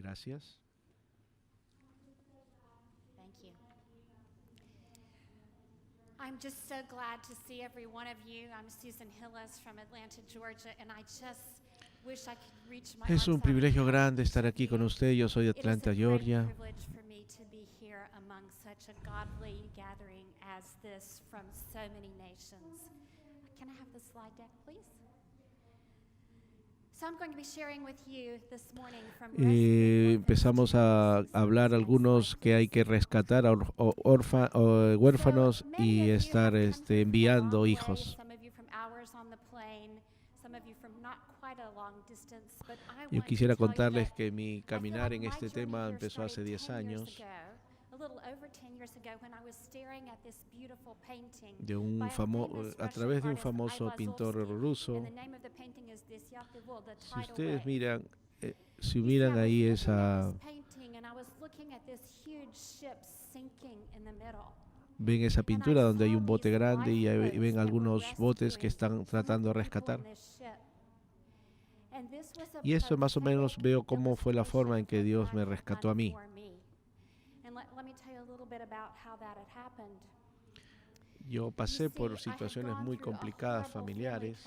Gracias. Thank you. I'm just so glad to see every one of you. I'm Susan Hillis from Atlanta, Georgia, and I just wish I could reach my Es arms un out and privilegio help grande each estar of aquí con you. usted. Yo soy de It is a Atlanta, great Georgia. privilege for me to be here among such a godly gathering as this from so many nations. Can I have the slide deck, please? So I'm going to be sharing with you this morning from rescuing Empezamos a hablar algunos que hay que rescatar a huérfanos y estar enviando hijos. Yo quisiera contarles que mi caminar en este tema empezó hace 10 años a través de un famoso pintor ruso. Si miran ahí ven esa pintura donde hay un bote grande y ven algunos botes que están tratando de rescatar. Y eso más o menos veo cómo fue la forma en que Dios me rescató a mí. Yo pasé por situaciones muy complicadas familiares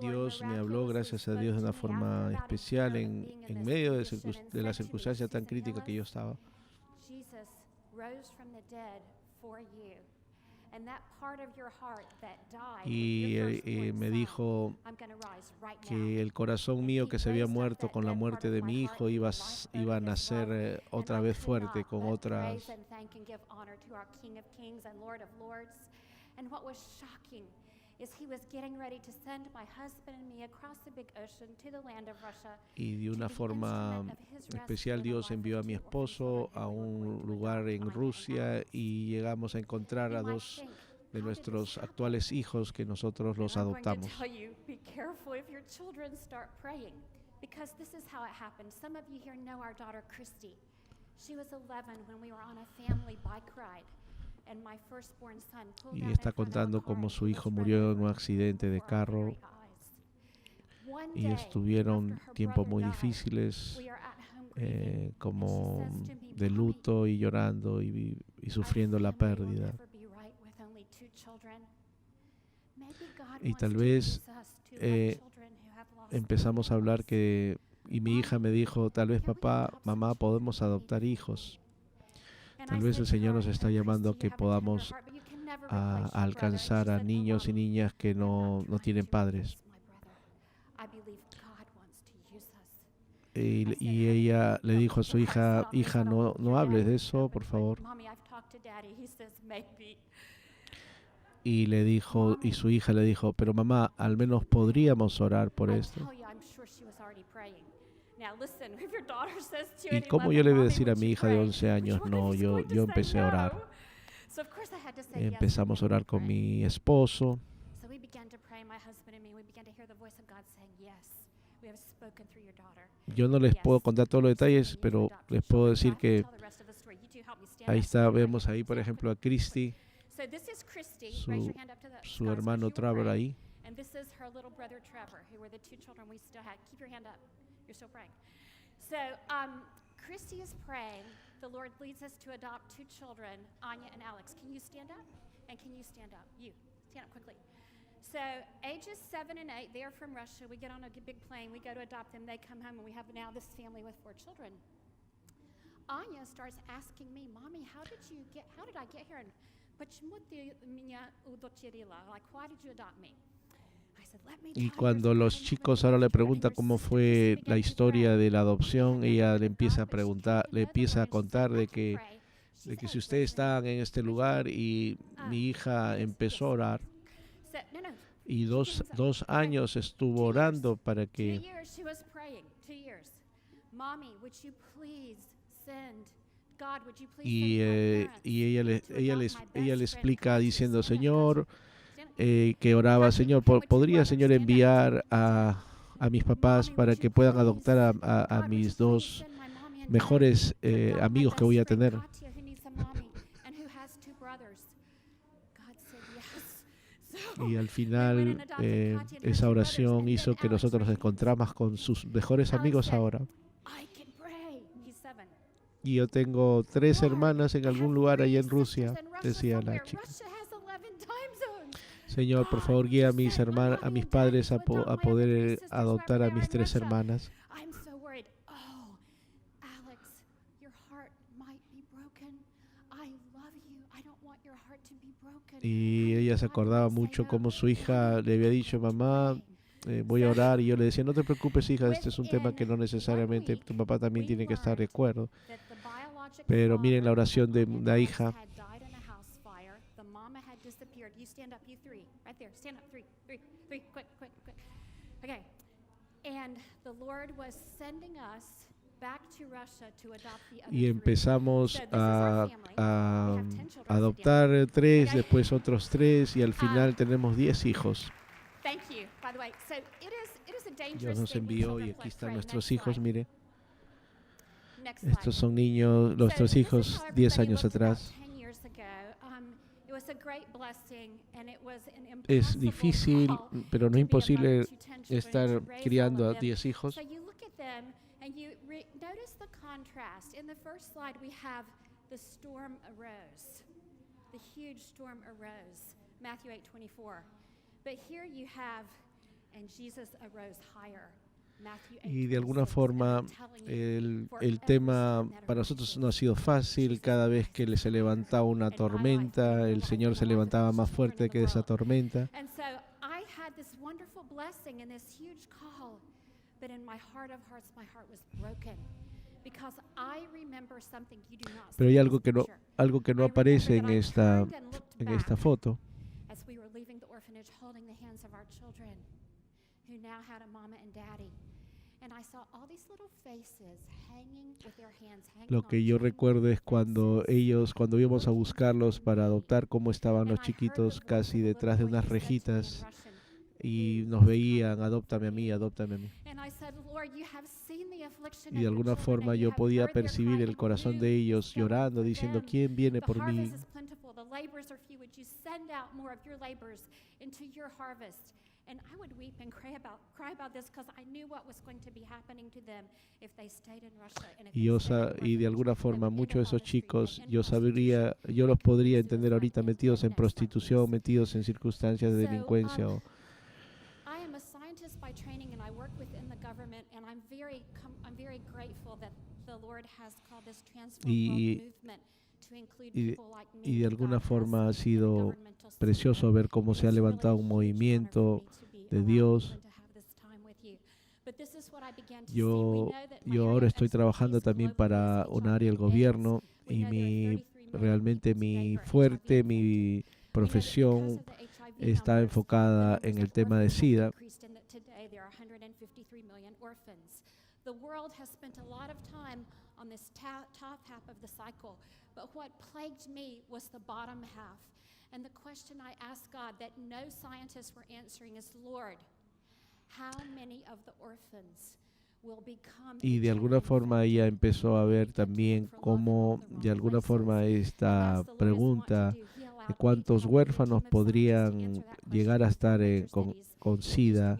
Dios me habló, gracias a Dios, de una forma especial en medio de la circunstancia tan crítica que yo estaba. Y me dijo que el corazón mío que se había muerto con la muerte de mi hijo iba a nacer otra vez fuerte con otras. Y de una forma especial Dios envió a mi esposo a un lugar en Rusia y llegamos a encontrar a dos de nuestros actuales hijos que nosotros los adoptamos. Because this is how it happened. Some of you here know our daughter Christy. She was 11 when we were on a family bike ride. Y está contando cómo su hijo murió en un accidente de carro y estuvieron tiempos muy difíciles, como de luto y llorando y sufriendo la pérdida. Y tal vez empezamos a hablar y mi hija me dijo, tal vez papá, mamá, podemos adoptar hijos. Tal vez el Señor nos está llamando a que podamos alcanzar a niños y niñas que no tienen padres. Y ella le dijo a su hija, no hables de eso, por favor. Y su hija le dijo, pero mamá, al menos podríamos orar por esto. ¿Y cómo yo le voy a decir a mi hija de 11 años, no? Yo empecé a orar. Empezamos a orar con mi esposo. Yo no les puedo contar todos los detalles, pero les puedo decir que ahí está, vemos ahí, por ejemplo, a Christy, su hermano Trevor ahí. Christy is praying. The Lord leads us to adopt two children, Anya and Alex. Can you stand up? And can you stand up? You, stand up quickly. So ages 7 and 8, they're from Russia. We get on a big plane, we go to adopt them, they come home, and we have now this family with 4 children. Anya starts asking me, Mommy, how did I get here? And почему ты меня удочерила? Like, why did you adopt me? Y cuando los chicos ahora le preguntan cómo fue la historia de la adopción, ella le empieza a contar de que si ustedes están en este lugar y mi hija empezó a orar y dos años estuvo orando para que y ella le explica diciendo, Señor, que oraba, Señor, ¿podría, Señor, enviar a mis papás para que puedan adoptar a mis 2 mejores amigos que voy a tener? God said yes. So Y al we went final and adopted Katya and her esa two brothers, oración and hizo then que Alex nosotros nos right here. encontramos con sus mejores Alex amigos said, ahora. I can pray. He's 7. Y yo tengo 3 Lord, hermanas en I have algún lugar 3 allá en sisters Rusia, in Russia decía la somewhere. chica. Russia has 11 time zones. Señor, por God, favor, would guía you a mis, send my mommy a mis and daddy padres to a adopt my other 3 poder sisters adoptar wherever a they are mis in 3 Russia? hermanas. I'm so worried. Oh, Alex, your heart might be broken. I love you. I don't want your heart to be broken. Y How ella many se God acordaba would say mucho no? cómo su hija Mommy, le había I'm dicho, going to mamá, pray. voy a So, orar. Y yo le decía, no te preocupes, hija, este es un tema que no within 1 necesariamente week, tu papá también we tiene que estar de learned acuerdo. that the biologic Pero miren la father oración de of Anya and la Alex hija. had died in a house fire. The mama had disappeared. You stand up, you 3, right there. Stand up, 3, 3, 3. Quick, quick, quick. Okay. And the Lord was sending us back to Russia to adopt the other Y 3. empezamos So this is our family. a We have 10 children sitting adoptar here. 3, Okay. después otros 3 y al final tenemos 10 hijos. Thank you. By the way, so it is a dangerous Dios nos thing when envió y children aquí están pray. nuestros Next hijos, slide. mire. Next slide. Estos son niños, So nuestros this is hijos how 10 everybody años looked about atrás. 10 years ago. It was a great blessing, and it was an Es impossible difícil, call pero no to es be a mother imposible of 2 10 children estar and to raise criando all a of them. 10 hijos. So you look at them, and you notice the contrast. In the first slide, we have the storm arose. The huge storm arose. Matthew 8:24. But here you have, and Jesus arose higher. Matthew Y de alguna 8:26. forma And I'm telling you, for el every tema storm that para arises, nosotros no ha sido fácil. Jesus Cada vez que arose se higher. levantaba una In my life, tormenta, in el your life, Señor in se the life of levantaba these más children fuerte in the que esa world. tormenta. And so I had this wonderful blessing and this huge call, but in my heart of hearts, my heart was broken because I remember something you do not Pero see hay in this picture. algo que no I aparece remember en that I esta, turned and looked en esta back foto. as we were leaving the orphanage, holding the hands of our children who now had a mama and daddy. And I saw all these little faces hanging with their hands hanging Lo on que yo chain recuerdo es cuando fences, cuando íbamos a looking buscarlos for para me. adoptar, cómo estaban And los I heard the chiquitos voice casi of a detrás de little boy unas who said to me in rejitas Russian, y "Who nos is veían, coming adóptame a for mí, me?" adóptame a mí. And I said, Lord, you have seen the affliction Y of de your alguna children, forma and you yo have podía heard their percibir cry, el and corazón who de is ellos coming llorando, for diciendo, them? ¿quién viene The por mí? harvest is plentiful, the labors are few. Would you send out more of your labors into your harvest? And I would weep and cry about this because I knew what was going to be happening to them if they stayed in Russia and if Y, they yo stayed in y de orphanage. alguna They forma would end muchos de up on esos the street chicos, in yo prostitution, los podría committing entender ahorita suicide. metidos en Next slide, prostitución, please. metidos en circunstancias de So, delincuencia. I am a scientist by training, and I work within the government, and I'm very grateful that the Lord has called this Transform World movement to include people like me. Y de that alguna God has forma ha in a sido governmental precioso sphere. ver cómo And se ha it's really levantado a un huge honor movimiento for me to be de around Dios. you and to have this time with you. But this is what I began to see. We Yo, know that my yo area ahora of estoy trabajando expertise también globally para is un HIV área del and gobierno AIDS. We y know there are 33 million realmente people today mi who are fuerte, HIV mi infected. We know that because profesión of the HIV está numbers, enfocada the en numbers el of tema de orphans have SIDA. decreased and that today there are 153 million orphans. The world has spent a lot of time on this top half of the cycle, but what plagued me was the bottom half. And the question I asked God that no scientists were answering is, Lord, how many of the orphans will become Y de alguna forma ella empezó a ver también cómo, de alguna forma, esta pregunta de cuántos huérfanos podrían llegar a estar con SIDA,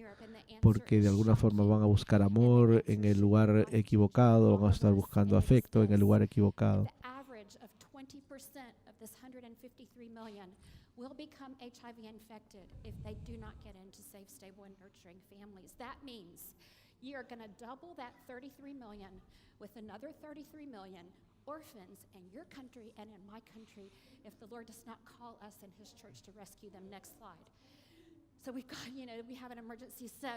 porque de alguna forma van a buscar amor en el lugar equivocado, van a estar buscando afecto en el lugar equivocado. The average of 20% of this 153 million will become HIV infected if they do not get into safe, stable, and nurturing families. That means you're going to double that 33 million with another 33 million orphans in your country and in my country if the Lord does not call us in His church to rescue them. Next slide. So we've got, we have an emergency. So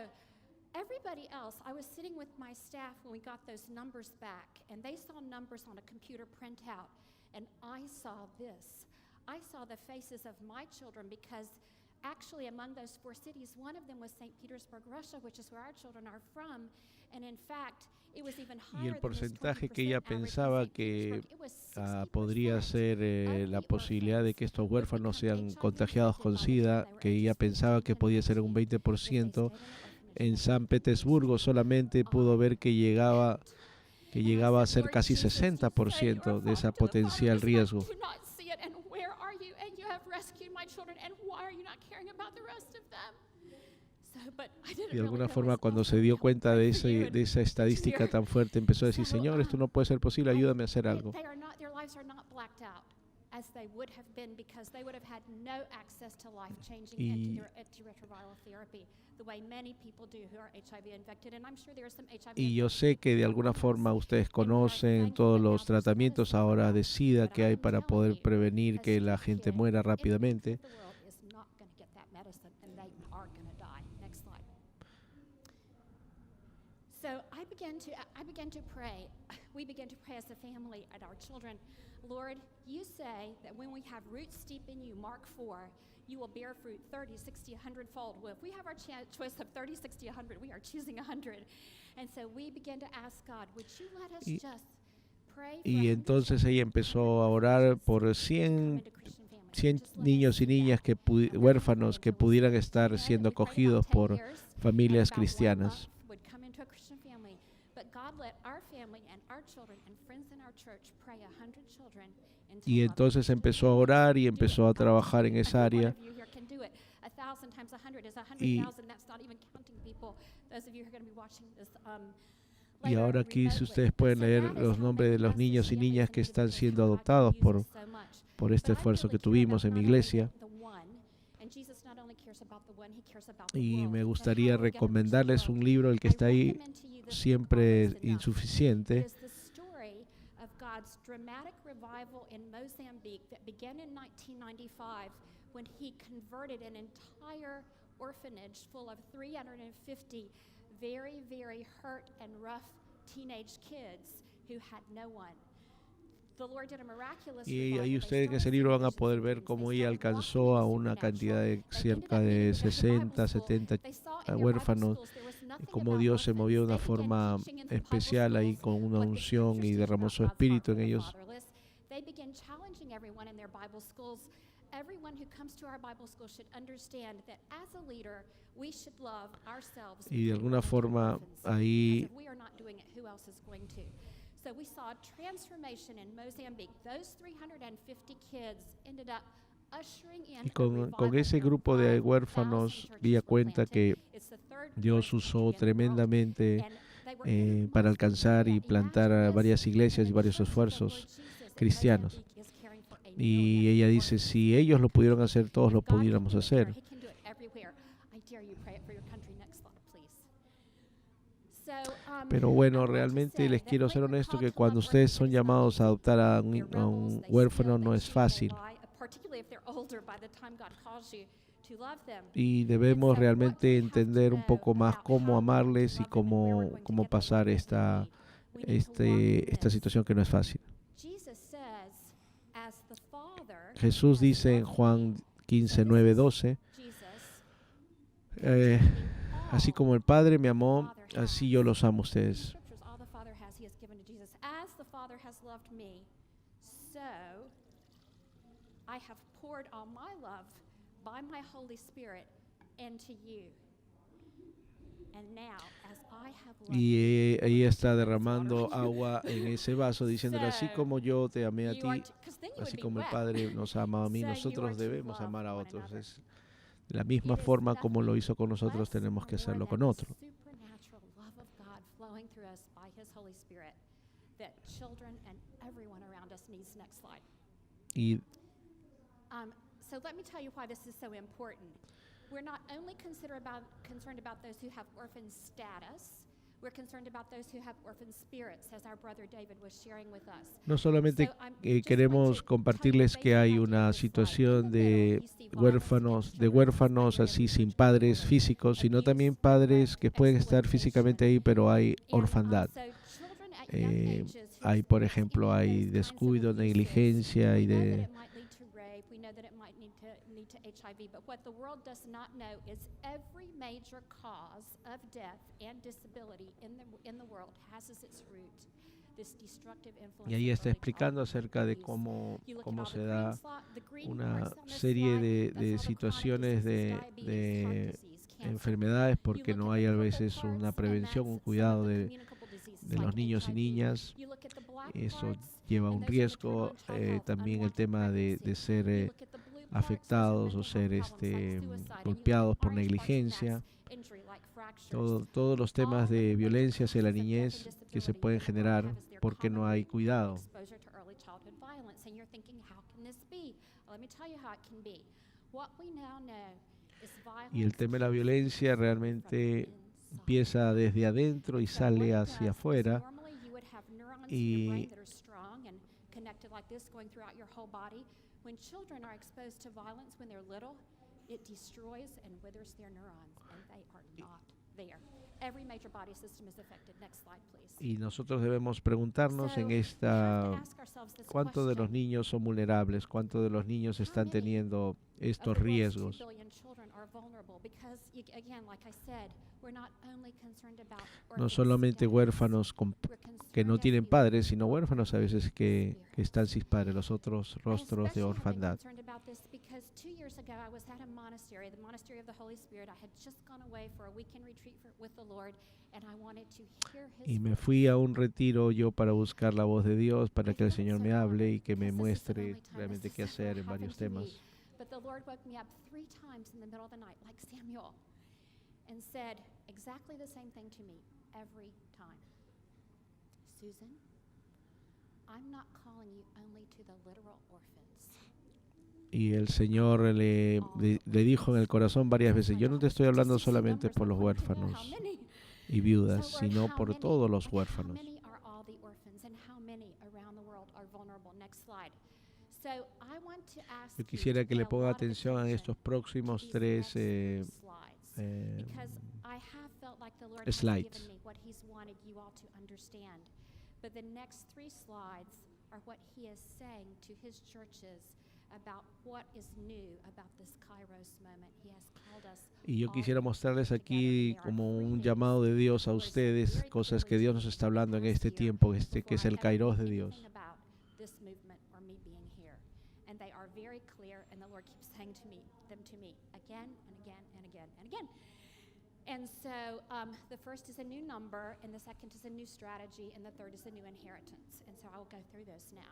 everybody else, I was sitting with my staff when we got those numbers back, and they saw numbers on a computer printout, and I saw this. I saw the faces of my children because actually among those 4 cities, one of them was St. Petersburg, Russia, which is where our children are from, and in fact, it was even higher Y el than this porcentaje 20% que ella average in pensaba St. que Petersburg. It was 60%. podría ser la posibilidad de que estos huérfanos sean contagiados con SIDA, que ella pensaba que podía ser un 20%, en San Petersburgo solamente pudo ver que llegaba a ser casi 60% de esa potencial riesgo. have rescued my children, and why are you not caring about the rest of them? So, but I didn't Y de really alguna know forma, as cuando well, se so dio help me cuenta pray de, for you de esa and estadística Spirit. tan fuerte, empezó a decir, So, Señor, esto no puede ser posible, ayúdame a hacer algo. They are not, their lives are not blacked out as they would have been, because they would have had no access to life-changing Y- antiretroviral therapy the way many people do who are HIV infected, and I'm sure there are some HIV Y yo sé infected que de people alguna among us. forma ustedes And we are conocen thankful todos that now los there's tratamientos medicine for ahora that. de SIDA But que hay I'm para telling poder you, prevenir a que la sick gente kid muera in the rápidamente. end of the world is not going to get that medicine, and they are going to die. Next slide. So I began to pray. We began to pray as a family at our children. Lord, you say that when we have roots deep in you, Mark 4, you will bear fruit 30, 60, 100-fold. Well, if we have our choice of 30, 60, 100, we are choosing 100. And so we began to ask God, would you let us just pray for Y 100 entonces children, ella 100 empezó a orar Christians por to come 100 into Christian families? 100 Just let us niños y do that. niñas que And then we prayed huérfanos que until we pudieran said, estar you know, siendo we prayed acogidos about 10 por years, and familias about 1 cristianas. month would come into a Christian family. But God let our family and our children and friends in our church pray 100 children into Y love. entonces Christian empezó a families. orar y Do empezó it. a trabajar en esa Every one área. of you here can do it. 1,000 times 100 is Y- 100,000. That's not even counting people. Those of you who are going to be watching this Y later ahora aquí, si remotely. ustedes pueden So leer that is los how nombres de many los us as niños y families niñas and que están individuals, siendo how God can adoptados use por, us so much. por este But I esfuerzo really que care tuvimos about en mi not only iglesia. the one, and Jesus not only cares about the one, he cares about the Y world. me And gustaría how are we gonna reach the recomendarles world? un libro, el que I está ahí recommend to you this book, siempre Almost Enough. insuficiente. It is the story of God's dramatic revival in Mozambique that began in 1995 when he converted an entire orphanage full of 350 very, very hurt and rough teenage kids who had no one. The Lord did a miraculous Y revival. ahí They ustedes en ese started libro seeing van a visions poder and ver dreams. cómo They ella started alcanzó walking a in una cantidad supernatural. de They ended cerca up de meeting with the 60, Bible school. 70 They saw in their Bible huérfanos, schools there was y nothing cómo about Dios se movió de una orphans. They began forma teaching in the Bible especial ahí schools con una what the unción scriptures y teach derramó about su God's heart espíritu for en the ellos. fatherless. They began challenging everyone in their Bible schools. Everyone who comes to our Bible school should understand that as a leader, we should love ourselves. Y de before we alguna run into forma orphans. ahí Because if we are not doing it, who else is going to? So we saw a transformation in Mozambique. Those 350 kids ended up ushering in Y a con revival ese where grupo de 5,000 huérfanos churches di were cuenta planted. que It's the third Dios largest usó country in the world. tremendamente And they were in para Mozambique alcanzar y area. plantar Imagine a this, varias iglesias and y the varios Church of the Lord esfuerzos Jesus in cristianos. Mozambique is caring for 1 Y million ella dice, orphans. si ellos lo pudieron hacer, todos lo If God can pudiéramos do it here, hacer. he can do it everywhere. I dare you pray it for your country. Next slide, please. So, Pero I bueno, want to realmente say les that quiero when ser we're honesto called que to cuando love ustedes orphans, son it is not llamados a easy. adoptar a They're un rebels, they huérfano steal, no they es cheat, they fácil. lie, particularly if they're older by the time God calls you to love them. Y And debemos so what do realmente we have to entender un know poco más about cómo how we're going to amarles y love them and where we're cómo, going to cómo get the love pasar that we esta, need? We need to walk in esta this. situación que no es fácil. Jesus says, as the Father Jesús has dice en loved Juan me, 15, 9, 12, Jesus, eh, así all como el Padre me the amó, Father así has. yo los amo a In the ustedes. scriptures, all the Father has, he has given to Jesus. As the Father has loved me, so I have poured all my love by my Holy Spirit into you. And now, as I have loved Y you, ella está water derramando on you. agua en ese vaso, diciéndole, así So, como yo te amé a you are ti, to- 'cause then you así would be como el wet. Padre nos ha amado a mí, So you nosotros are to debemos love amar a one otros. another. Es de la misma It is forma como lo nothing hizo con nosotros, less tenemos que or more hacerlo than con the otros. supernatural love of God flowing through us by His Holy Spirit that children and everyone around us needs. Next slide. Y So let me tell you why this is so important. We're not only concerned about those who have orphan status. We're concerned about those who have orphan spirits, as our brother David was sharing with us. no solamente So I'm just going queremos to compartirles touch que base hay on una this slide. In situación the de middle, you see violence against children. huérfanos This is así under sin every padres church físicos, sino abuse, también padres que pueden estar exploitation. físicamente ahí, pero hay And, orfandad. so children at young ages whose Hay, por parents ejemplo, commit hay those kinds of descuido, abuses, negligencia y we know that de... it might lead to rape, we know that it might lead to HIV, but what the world does not know is every major cause of death and disability in the world has as its root this destructive influence Y ahí of está early explicando childhood acerca de abuse. cómo, You look at cómo all se the da green una marks on this serie slide, de that's all the chronic situaciones diseases, diabetes, de heart disease, cancer. enfermedades You porque look no at hay the a purple veces parts, una and prevención, un that's some of cuidado the de communicable diseases los like niños y HIV. niñas. You look at the black Eso parts, lleva and un those are riesgo, maternal and child health, también el unwanted tema de pregnancy. ser You look at the blue afectados o ser golpeados por negligencia. Todos los temas de violencia hacia la niñez que se pueden generar porque no hay cuidado. Y el tema de la violencia realmente empieza desde adentro y sale hacia afuera. Y when children are exposed to violence when they're little, it destroys and withers their neurons, and they are not there. Every major body system is affected. Next slide, please. Y nosotros debemos preguntarnos en cuántos de los niños son vulnerables, cuántos de los niños están teniendo estos riesgos. No solamente huérfanos que no tienen padres, sino huérfanos a veces que están sin padres, los otros rostros de orfandad. Y me fui a un retiro yo para buscar la voz de Dios, para que el Señor me hable y que me muestre realmente qué hacer en varios temas. But the Lord woke me up 3 times in the middle of the night, like Samuel, and said exactly the same thing to me every time. Susan, I'm not calling you only to the literal orphans. Y el Señor le dijo en el corazón varias veces, yo no te estoy hablando solamente por los huérfanos y viudas, sino por todos los huérfanos. Yo quisiera que le ponga atención a estos próximos 3 slides. But the next 3 slides are what he is saying to his churches about what is new about this Kairos moment. He has called us. Y yo quisiera mostrarles aquí como un llamado de Dios a ustedes, cosas que Dios nos está hablando en este tiempo, que es el Kairos de Dios. And they are very clear, and the Lord keeps saying them to me again and again and again and again. And so the first is a new number, and the second is a new strategy, and the third is a new inheritance. And so I will go through those now.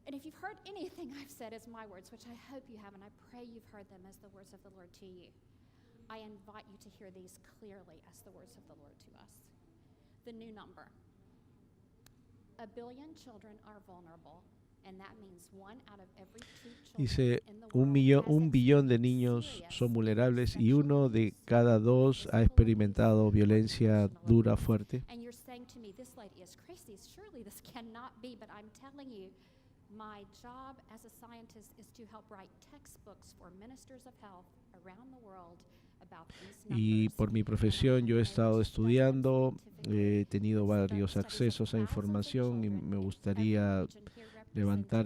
And if you've heard anything I've said as my words, which I hope you have, and I pray you've heard them as the words of the Lord to you, I invite you to hear these clearly as the words of the Lord to us. The new number. 1 billion children are vulnerable. Dice, 1 billón de niños son vulnerables y 1 de cada 2 ha experimentado violencia dura, fuerte. Y por mi profesión yo he estado estudiando, he tenido varios accesos a información y me gustaría levantar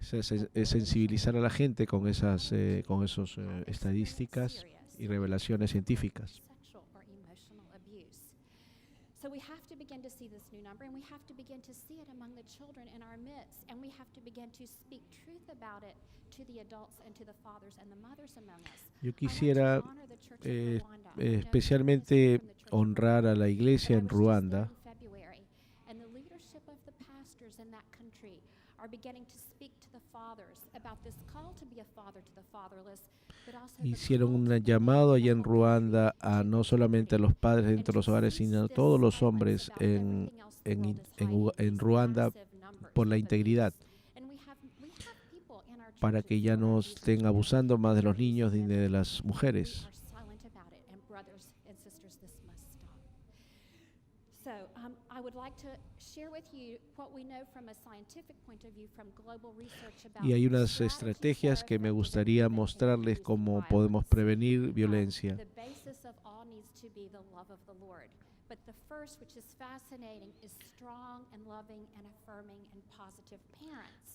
sensibilizar a la gente con esas estadísticas y revelaciones científicas. So we have to begin to see this new number, and we have to begin to see it among the children in our midst, and we have to begin to speak truth about it to the adults and to the fathers and the mothers among us. Yo quisiera especialmente honrar a la iglesia en Ruanda. Hicieron un llamado allá en Ruanda a no solamente a los padres dentro de los hogares, sino a todos los hombres en Ruanda por la integridad, para que ya no estén abusando más de los niños ni de las mujeres. Y hay unas estrategias que me gustaría mostrarles cómo podemos prevenir violencia.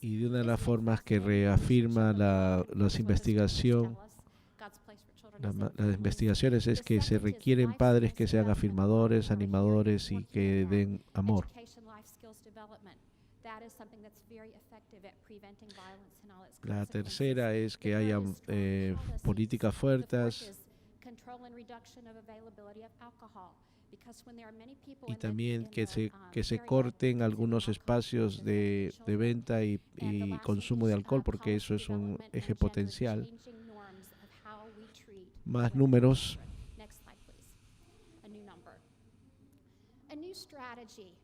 Y de una de las formas que reafirma las investigaciones es que se requieren padres que sean afirmadores, animadores y que den amor. La tercera es que haya políticas fuertes y también que se corten algunos espacios de venta y consumo de alcohol, porque eso es un eje potencial. Más números. Next slide, please. A new number. A new strategy.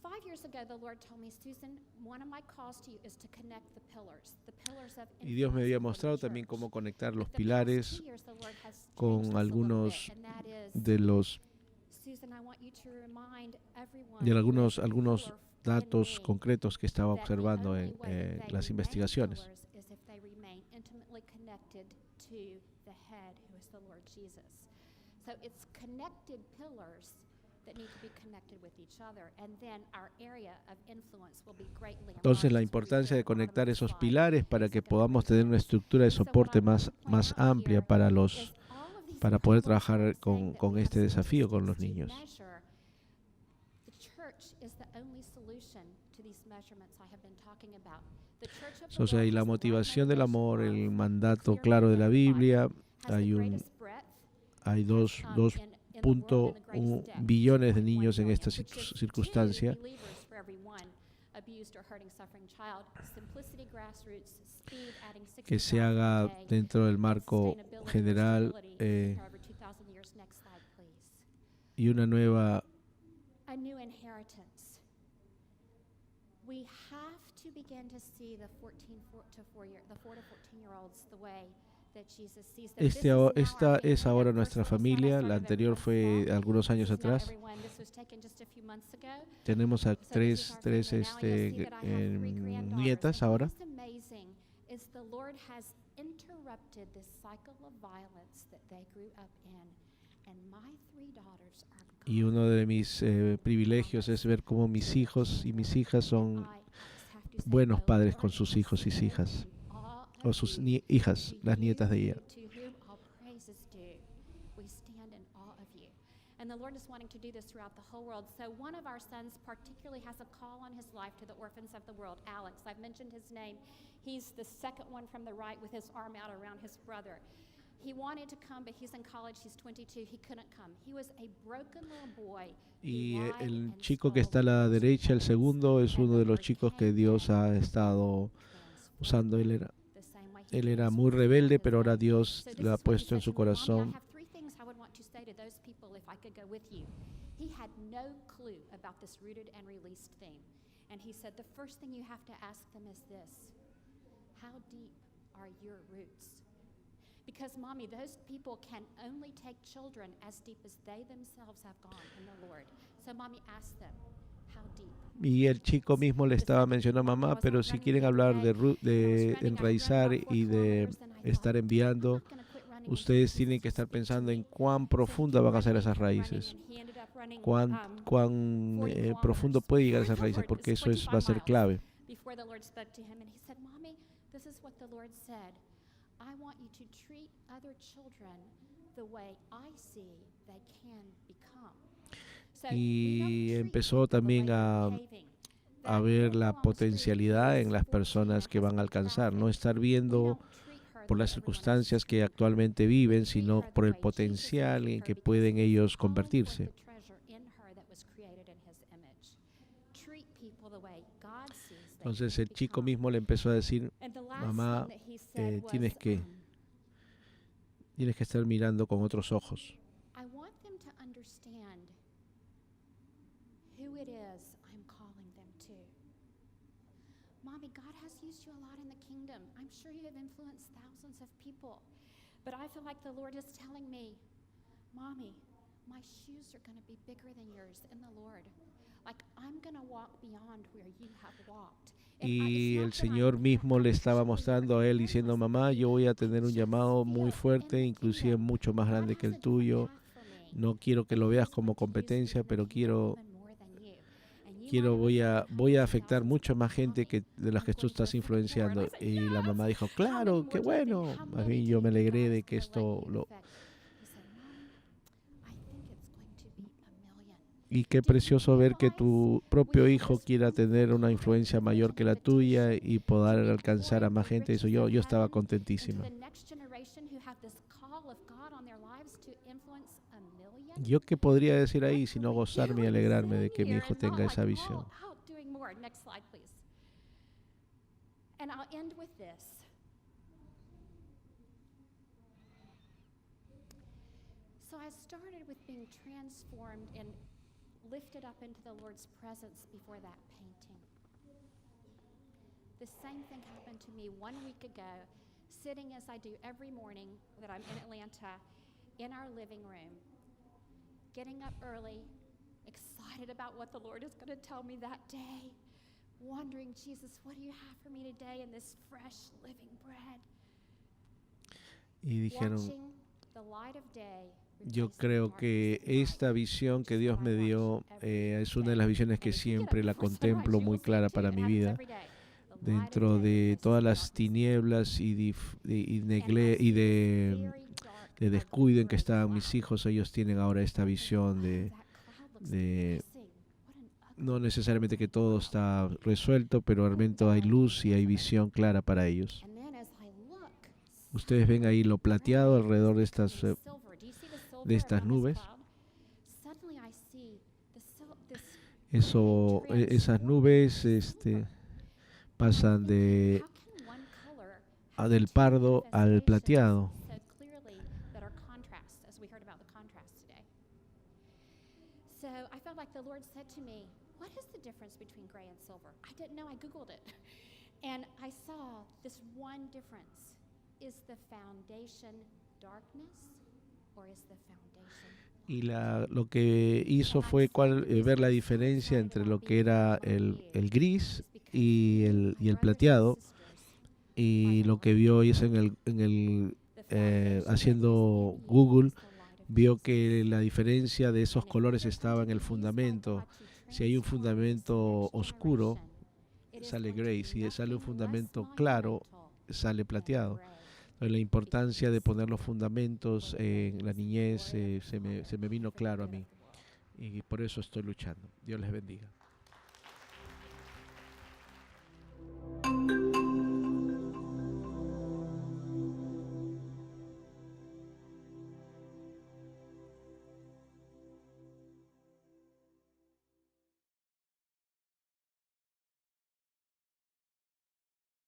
5 years ago, the Lord told me, Susan, one of my calls to you is to connect the pillars of Y Dios me había influence mostrado within the también church. cómo conectar los The past pilares 2 years, the Lord has changed con this a little algunos bit, and that is, de los Susan, I want you to remind everyone de who algunos is a algunos pillar datos in me concretos que estaba that the observando only en way that they las remain investigaciones. pillars is if they remain intimately connected to the head, who is the Lord Jesus. So it's connected pillars that need to be connected with each other, and then our area of influence will be greatly Entonces, la enlarged, as we importancia read de at the bottom conectar of the esos slide. pilares para que Second podamos tener una point. estructura de So what soporte I want to point más out amplia here para is all of these para poder pillars trabajar aren't saying that con we have este desafío con los statistics to niños. measure. The church is the only solution to these measurements I have been talking about. The church of the O sea, world y la has the right motivación del motivation amor, love, el mandato clear claro de la mandate in the Biblia, Bible, has the hay greatest breadth, hay has, dos in the world, and the greatest 2.1 depth, billones de 2.1 niños en billion, esta which is 2 circunstancia, believers for every one abused or hurting suffering child. Simplicity, grassroots, speed, adding que 60,000 se a haga day, dentro del and marco sustainability, general stability for over 2,000 years. Next slide, please. y una nueva. A new inheritance. We have to begin to see the 4 to 14-year-olds the way that Jesus sees them. This is now our Esta es family. ahora That nuestra first little slide I familia, la started anterior everyone fue saw. algunos años This is now atrás. everyone. This was taken just a few months ago. Tenemos a So this is our tres family. Now you'll see that I have 3 granddaughters. nietas And ahora. what is amazing is the Lord has interrupted this cycle of violence that they grew up in. And my 3 daughters are Y uno de mis privilegios es ver cómo mis hijos y mis hijas son buenos padres con sus hijos y hijas, o sus hijas, las nietas de ella. And the Lord is wanting to do this throughout the whole world. So one of our sons particularly has a call on his life to the orphans of the world, Alex. I've mentioned his name. He's the second one from the right with his arm out around his brother. He wanted to come, but he's in college. He's 22. He couldn't come. He was a broken little boy. Y el chico que está a la derecha, el segundo, es uno de los chicos que Dios ha estado usando. Él era muy rebelde, pero ahora Dios lo ha puesto en su corazón. He had no clue about this rooted and released theme. And he said, the first thing you have to ask them is this: how deep are your roots? Because, Mommy, those people can only take children as deep as they themselves have gone in the Lord. So, Mommy, ask them, how deep? Y el chico mismo le estaba mencionando a mamá, pero si quieren hablar de enraizar y de estar enviando, ustedes tienen que estar pensando en cuán profunda van a ser esas raíces, cuán profundo puede llegar a esas raíces, porque eso va a ser clave. Before the Lord spoke to him, and he said, Mommy, this is what the Lord said. I want you to treat other children the way I see they can become. So Y empezó también a ver la potencialidad en las personas que van a alcanzar, no estar viendo por las circunstancias que actualmente viven, sino por el potencial en que pueden ellos convertirse. Entonces el chico mismo le empezó a decir, mamá, tienes que estar mirando con otros ojos. Mommy, God has used you a lot in the kingdom. I'm sure you have influenced thousands of people. But I feel like the Lord is telling me, Mommy, my shoes are going to be bigger than yours in the Lord. Like, I'm going to walk beyond where you have walked. Y el Señor mismo le estaba mostrando a él, diciendo, mamá, yo voy a tener un llamado muy fuerte, inclusive mucho más grande que el tuyo. No quiero que lo veas como competencia, pero voy a afectar mucho más gente de las que tú estás influenciando. Y la mamá dijo, claro, qué bueno. Más bien yo me alegré de que esto lo... Y qué precioso ver que tu propio hijo quiera tener una influencia mayor que la tuya y poder alcanzar a más gente. Eso yo estaba contentísima. again? ¿Yo qué podría decir ahí, What sino can we gozarme y do and alegrarme de sing que mi here hijo and tenga not esa like, visión? out doing more? Next slide, please. And I'll end with this. So I started with being transformed and lifted up into the Lord's presence before that painting. The same thing happened to me 1 week ago, sitting as I do every morning that I'm in Atlanta, in our living room, getting up early, excited about what the Lord is going to tell me that day, wondering, Jesus, what do you have for me today in this fresh living bread? Y dijeron, Watching the light of day yo replace the creo que darkness of night, esta visión que which is Dios what I me watch dio every es una de day. las visiones And que if you get up siempre la before sunrise, contemplo you muy will see clara it too. para It mi happens vida. every day. The light of Dentro day de replaces todas the las darkness. tinieblas y And I de see this de very dark, de ugly descuido en que gray estaban mis cloud. hijos, ellos tienen ahora esta I'm thinking, visión wow, de, that cloud looks de depressing. What an no ugly, necesariamente que gray todo world. está resuelto, pero What realmente an hay ugly luz y hay world. visión clara para ellos. And then as I look, Ustedes ven ahí lo plateado gray alrededor de is becoming estas, silver. Do you see the silver de estas around this nubes. cloud? Suddenly I see this Eso, gray esas transforming nubes into silver. pasan Thinking, how can one color have del two pardo al manifestations plateado. so clearly that are contrasts, as we heard about the contrast today? So I felt like the Lord said to me, what is the difference between gray and silver? I didn't know. I Googled it. And I saw this one difference. Is the foundation darkness or is the foundation Y lo que hizo fue ver la diferencia entre lo que era el gris y el plateado. Y lo que vio es haciendo Google, vio que la diferencia de esos colores estaba en el fundamento. Si hay un fundamento oscuro, sale gray. Si sale un fundamento claro, sale plateado. La importancia de poner los fundamentos en la niñez se me vino claro a mí. Y por eso estoy luchando. Dios les bendiga.